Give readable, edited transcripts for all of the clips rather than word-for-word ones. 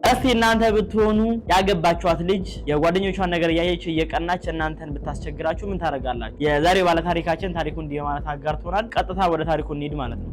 እስቲ እናንተ ብትሆኑ ያገባችኋት ልጅ የጓደኞቿን ነገር ያየች እየቀናች እናንተን ብታስቸግራችሁ ምን ታደርጋላችሁ? የዛሬው ባለ ታሪካችን ታሪኩን እንዲህ ማለት አጋርቶናል። ቀጥታ ወደ ታሪኩ እንሂድ ማለት ነው።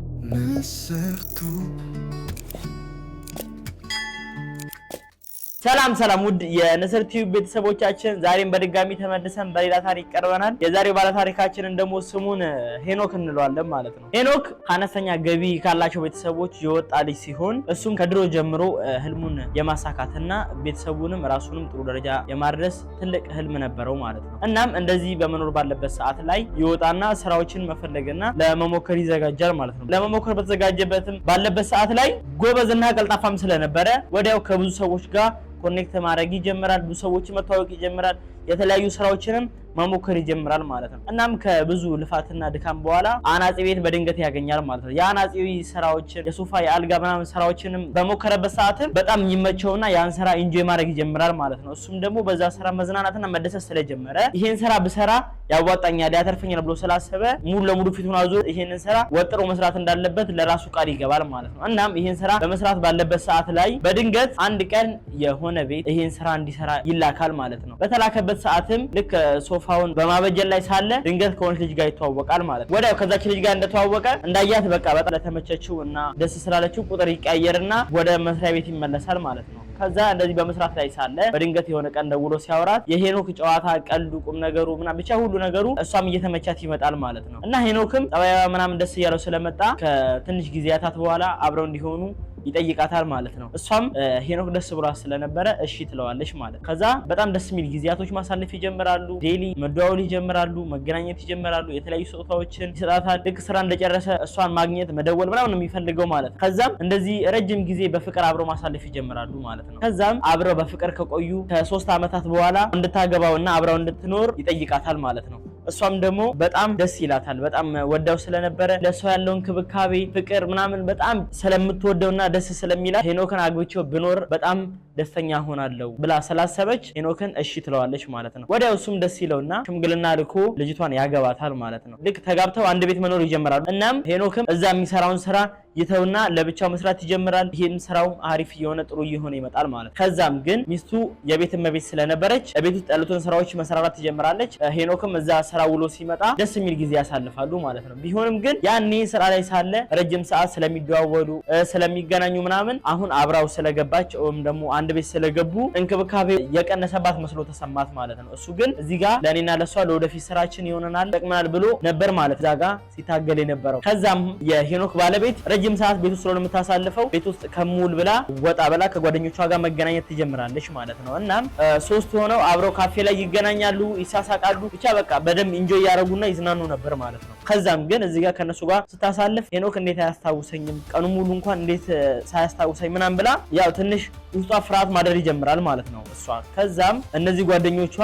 ሰላም ውድ የንስር ቲዩብ ቤተሰቦቻችን ዛሬም በድጋሚ ተመልሰን በሌላ ታሪክ ቀርበናል። የዛሬው ባለ ታሪካችን ደግሞ ስሙን ሄኖክ እንለዋለን ማለት ነው። ሄኖክ ከአነስተኛ ገቢ ካላቸው ቤተሰቦች የወጣ ልጅ ሲሆን እሱም ከድሮ ጀምሮ ህልሙን የማሳካትና ቤተሰቡንም ራሱንም ጥሩ ደረጃ የማድረስ ትልቅ ህልም ነበረው ማለት ነው። እናም እንደዚህ በመኖር ባለበት ሰዓት ላይ ይወጣና ስራዎችን መፈለግና ለመሞከር ይዘጋጃል ማለት ነው። ለመሞከር በተዘጋጀበትም ባለበት ሰዓት ላይ ጎበዝና ቀልጣፋም ስለነበረ ወዲያው ከብዙ ሰዎች ጋር ኮኔክት ማድረግ ይጀምራል። ብዙ ሰዎች መተዋወቅ ይጀምራል። የተለያዩ ስራዎችንም መሞከር ይጀምራል ማለት ነው። እናም ከብዙ ልፋትና ድካም በኋላ አናጺ ቤት በድንገት ያገኛል ማለት ነው። የአናጺ ስራዎችን የሶፋ የአልጋ ምናምን ስራዎችንም በሞከረበት ሰዓትም በጣም ይመቸውና ያን ስራ ኢንጆይ ማድረግ ይጀምራል ማለት ነው። እሱም ደግሞ በዛ ስራ መዝናናትና መደሰት ስለጀመረ ይሄን ስራ ብሰራ ያዋጣኛል ያተርፈኛል ብሎ ስላሰበ ሙሉ ለሙሉ ፊቱን አዞ ይሄንን ስራ ወጥሮ መስራት እንዳለበት ለራሱ ቃል ይገባል ማለት ነው። እናም ይሄን ስራ በመስራት ባለበት ሰዓት ላይ በድንገት አንድ ቀን የሆነ ቤት ይሄን ስራ እንዲሰራ ይላካል ማለት ነው። በተላከበት ሰዓትም ልክ ሶፋውን በማበጀት ላይ ሳለ ድንገት ከሆነች ልጅ ጋር ይተዋወቃል ማለት ነው። ወዲያው ከዛች ልጅ ጋር እንደተዋወቀ እንዳያት በቃ በጣም ለተመቸችው እና ደስ ስላለችው ቁጥር ይቀየርና ወደ መስሪያ ቤት ይመለሳል ማለት ነው። ከዛ እንደዚህ በመስራት ላይ ሳለ በድንገት የሆነ ቀን ደውሎ ሲያወራት የሄኖክ ጨዋታ፣ ቀልዱ፣ ቁም ነገሩ ምናምን ብቻ ሁሉ ነገሩ እሷም እየተመቻት ይመጣል ማለት ነው። እና ሄኖክም ጠባይዋ ምናምን ደስ እያለው ስለመጣ ከትንሽ ጊዜያታት በኋላ አብረው እንዲሆኑ ይጠይቃታል ማለት ነው። እሷም ሄኖክ ደስ ብሏት ስለነበረ እሺ ትለዋለች ማለት ነው። ከዛ በጣም ደስ የሚል ጊዜያቶች ማሳለፍ ይጀምራሉ። ዴሊ መደዋወል ይጀምራሉ፣ መገናኘት ይጀምራሉ። የተለያዩ ስጦታዎችን ይሰጣታል። ልክ ስራ እንደጨረሰ እሷን ማግኘት መደወል ምናምን ነው የሚፈልገው ማለት ነው። ከዛም እንደዚህ ረጅም ጊዜ በፍቅር አብረው ማሳለፍ ይጀምራሉ ማለት ነው። ከዛም አብረው በፍቅር ከቆዩ ከ3 ዓመታት በኋላ እንድታገባውና አብረው እንድትኖር ይጠይቃታል ማለት ነው። እሷም ደግሞ በጣም ደስ ይላታል። በጣም ወዳው ስለነበረ ለሷ ያለውን ክብካቤ ፍቅር ምናምን በጣም ስለምትወደውና ደስ ስለሚላት ሄኖክን አግብቼው ብኖር በጣም ደስተኛ ሆናለሁ ብላ ስላሰበች ሄኖክን እሺ ትለዋለች ማለት ነው። ወዲያው እሱም ደስ ይለውና ሽምግልና ልኮ ልጅቷን ያገባታል ማለት ነው። ልክ ተጋብተው አንድ ቤት መኖር ይጀምራሉ። እናም ሄኖክም እዛ የሚሰራውን ስራ ይተውና ለብቻው መስራት ይጀምራል። ይሄን ስራው አሪፍ እየሆነ ጥሩ እየሆነ ይመጣል ማለት ነው። ከዛም ግን ሚስቱ የቤት እመቤት ስለነበረች ቤት ውስጥ ያሉትን ስራዎች መስራት ትጀምራለች። ሄኖክም እዛ ስራ ውሎ ሲመጣ ደስ የሚል ጊዜ ያሳልፋሉ ማለት ነው። ቢሆንም ግን ያኔ ስራ ላይ ሳለ ረጅም ሰዓት ስለሚደዋወሉ ስለሚገናኙ ምናምን አሁን አብራው ስለገባች ወይም ደግሞ አንድ ቤት ስለገቡ እንክብካቤ የቀነሰባት መስሎ ተሰማት ማለት ነው። እሱ ግን እዚህ ጋር ለኔና ለሷ ለወደፊት ስራችን ይሆነናል ጠቅመናል ብሎ ነበር ማለት እዛ ጋር ሲታገል የነበረው። ከዛም የሄኖክ ባለቤት ረጅም ሰዓት ቤት ውስጥ ስለሆነ የምታሳልፈው ቤት ውስጥ ከሙል ብላ ወጣ ብላ ከጓደኞቿ ጋር መገናኘት ትጀምራለች ማለት ነው። እናም ሶስት ሆነው አብረው ካፌ ላይ ይገናኛሉ፣ ይሳሳቃሉ። ብቻ በቃ በደንብ ኢንጆይ ያደርጉና ይዝናኑ ነበር ማለት ነው። ከዛም ግን እዚህ ጋር ከነሱ ጋር ስታሳልፍ ሄኖክ እንዴት አያስታውሰኝም ቀኑ ሙሉ እንኳን እንዴት ሳያስታውሰኝ ምናምን ብላ ያው ትንሽ ውስጧ ፍርሃት ማደር ይጀምራል ማለት ነው እሷ። ከዛም እነዚህ ጓደኞቿ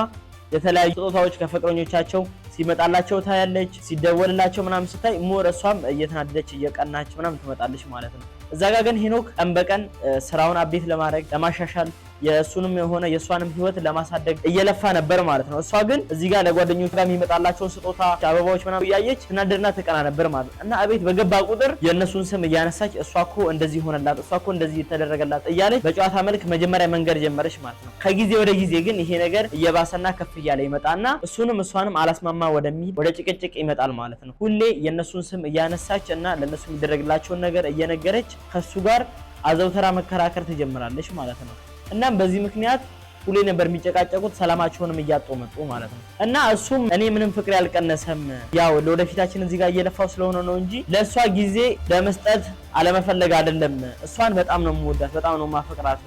የተለያዩ ስጦታዎች ከፍቅረኞቻቸው ሲመጣላቸው ታያለች። ሲደወልላቸው ምናምን ስታይ ሞር እሷም እየተናደደች እየቀናች ምናምን ትመጣለች ማለት ነው። እዛ ጋር ግን ሄኖክ ቀን በቀን ስራውን አፕዴት ለማድረግ ለማሻሻል የእሱንም የሆነ የእሷንም ህይወት ለማሳደግ እየለፋ ነበር ማለት ነው። እሷ ግን እዚህ ጋር ለጓደኞቿ ጋር የሚመጣላቸውን ስጦታ አበባዎች ምናምን እያየች ትናደድና ትቀና ነበር ማለት እና አቤት በገባ ቁጥር የእነሱን ስም እያነሳች እሷ እኮ እንደዚህ ሆነላት፣ እሷ እኮ እንደዚህ የተደረገላት እያለች በጨዋታ መልክ መጀመሪያ መንገድ ጀመረች ማለት ነው። ከጊዜ ወደ ጊዜ ግን ይሄ ነገር እየባሰና ከፍ እያለ ይመጣና እሱንም እሷንም አላስማማ ወደሚል ወደ ጭቅጭቅ ይመጣል ማለት ነው። ሁሌ የእነሱን ስም እያነሳች እና ለእነሱ የሚደረግላቸውን ነገር እየነገረች ከሱ ጋር አዘውተራ መከራከር ትጀምራለች ማለት ነው። እናም በዚህ ምክንያት ሁሌ ነበር የሚጨቃጨቁት፣ ሰላማቸውንም እያጡ መጡ ማለት ነው። እና እሱም እኔ ምንም ፍቅር ያልቀነሰም ያው ለወደፊታችን እዚህ ጋር እየለፋው ስለሆነ ነው እንጂ ለሷ ጊዜ ለመስጠት አለመፈለግ አይደለም። እሷን በጣም ነው የምወዳት፣ በጣም ነው ማፈቅራት፣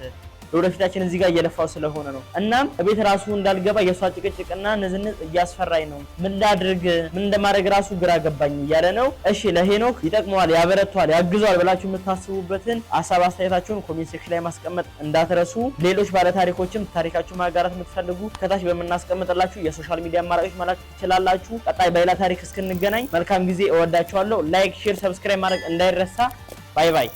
ለወደፊታችን እዚህ ጋር እየለፋው ስለሆነ ነው። እናም ቤት ራሱ እንዳልገባ የሷ ጭቅጭቅና ንዝንዝ እያስፈራኝ ነው። ምን ላድርግ ምን እንደማድረግ ራሱ ግራ ገባኝ እያለ ነው። እሺ ለሄኖክ ይጠቅመዋል፣ ያበረቷል፣ ያግዘዋል ብላችሁ የምታስቡበትን ሀሳብ አስተያየታችሁን ኮሜንት ሴክሽን ላይ ማስቀመጥ እንዳትረሱ። ሌሎች ባለ ታሪኮችም ታሪካችሁ ማጋራት የምትፈልጉ ከታች በምናስቀምጥላችሁ የሶሻል ሚዲያ አማራጮች ማለት ትችላላችሁ። ቀጣይ በሌላ ታሪክ እስክንገናኝ መልካም ጊዜ። እወዳችኋለሁ። ላይክ፣ ሼር፣ ሰብስክራይብ ማድረግ እንዳይረሳ። ባይ ባይ።